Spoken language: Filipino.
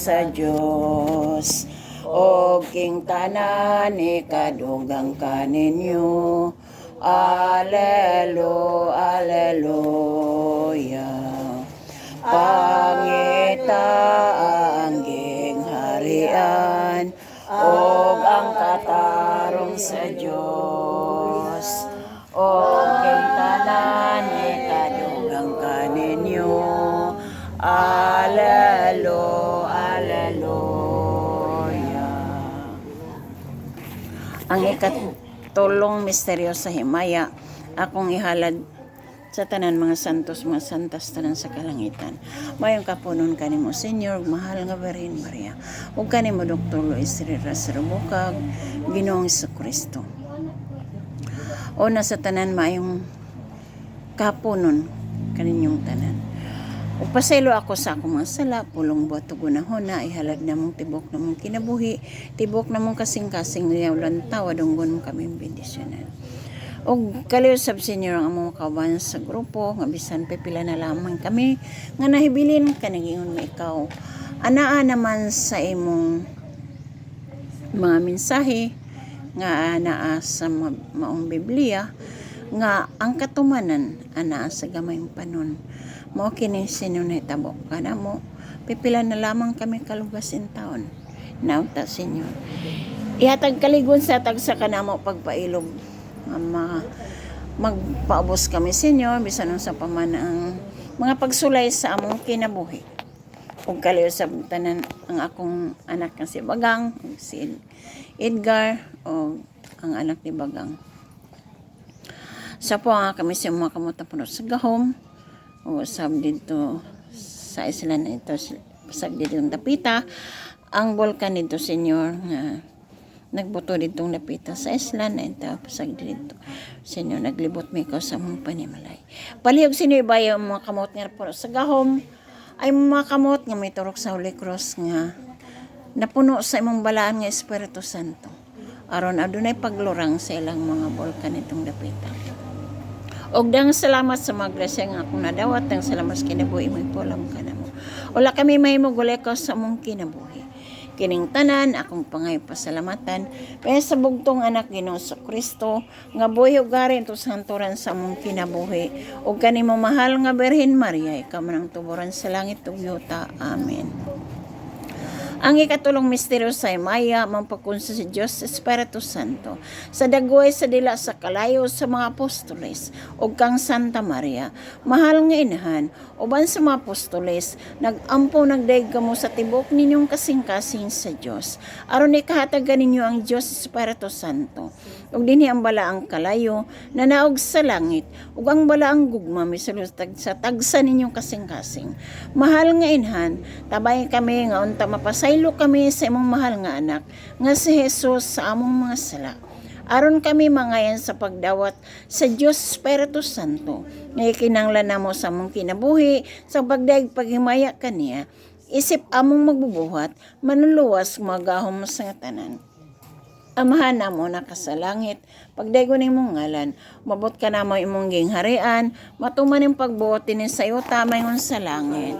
sa Dios. O king tanan ikadugang kaninyo. Alleluia. Pangita angging harian og ang katarong sa Dios. O king tanan ikadugang kaninyo. Alleluia. Ang ikatulong misteryo sa himaya, akong ihalad sa tanan mga santos, mga santas tanan sa kalangitan. Mayong kapunon kanimo, Senyor, mahal nga Birhen Maria. Ug kanimo Dr. Luis Riras Rubukag, Ginoong Jesucristo. Una sa tanan mayong kapunon kaninyong tanan. Ug pasaylo ako sa akong mga sala, pulong buhat ug gunahon na ihalad namong tibok namong kinabuhi, tibok namong kasing-kasing liyaw lantaw adunggon mo kami bendisyonan. Og kaliusab Senyor ang among kauban sa grupo nga bisan pipila na lamang kami nga nahibilin kanagingon mo ikaw. Anaa naman sa imong mga mensahe nga anaa sa maong Biblia nga ang katumanan anaa sa gamayng panon. Mao kini Senyor nahitabo kanamo pipila na lamang kami kalugas in taon. Nauta Senyor. Ihatag kaligon sa tag sa kanamo pagpailog magpaubos kami Senyor bisan sa pamanang mga pagsulay sa among kinabuhi. Ug kaliusab tanan ang akong anak nga si Bagang, si Edgar o ang anak ni Bagang. Sa po nga kami sa mga kamutapunod sa gahom o sab dito sa isla na ito sab dito ng Dapita ang bulkan dito Senyor nga nagbuto ditong napita sa isla na ito pasag dito Senyor naglibot mi ikaw sa mong panimalay palihog sino ibayo mga kamot nga po sa gahom ay mga kamot nga may turok sa Holy Cross nga napuno sa imong balaan nga Espiritu Santo aron adunay paglurang sa ilang mga bulkan itong dapita og dang salamat sa mga grasya nga akong nadawat dang salamat sa kinabuhi mo ipulam ka na mo wala kami mahimog wala ka sa mong kinabuhi kining tanan akong pangay pasalamatan kaya sa bugtong anak Ginoo sa Kristo nga buhi ug gari to sa hanturan sa among kinabuhi ug kanimo mahal nga Birhen Maria ikaw man ang tuburan sa langit ug yuta. Amen. Ang ikatulong misteryo sa himaya mampakun sa Dios Espiritu Santo sa dagway sa dila sa kalayo sa mga apostoles ug kang Santa Maria mahal nga inahan uban sa mga apostoles nagampo nagdaig kamo sa tibok ninyong kasing-kasing sa Dios aron ikahatagan ninyo ang Dios Espiritu Santo ug dinhi ang balaang kalayo na naog sa langit ug ang balaang gugma misulod sa tagsa ninyong kasing-kasing mahal nga inahan tabay kami nga unta mapasaylo kami sa imong mahal nga anak nga si Jesus sa among mga sala aron kami mangayan sa pagdawat sa Dios Espiritu Santo nga ikinahanglan namo sa among kinabuhi sa pagdaig paghimaya kaniya isip among magbubuhat manuluwas magahom sa tanan. Amahan namo na sa langit, pagdaygon imong ngalan, mabot ka namo imong gingharian, matuman ang pagbuot din sa iyo tamay ngon sa langit.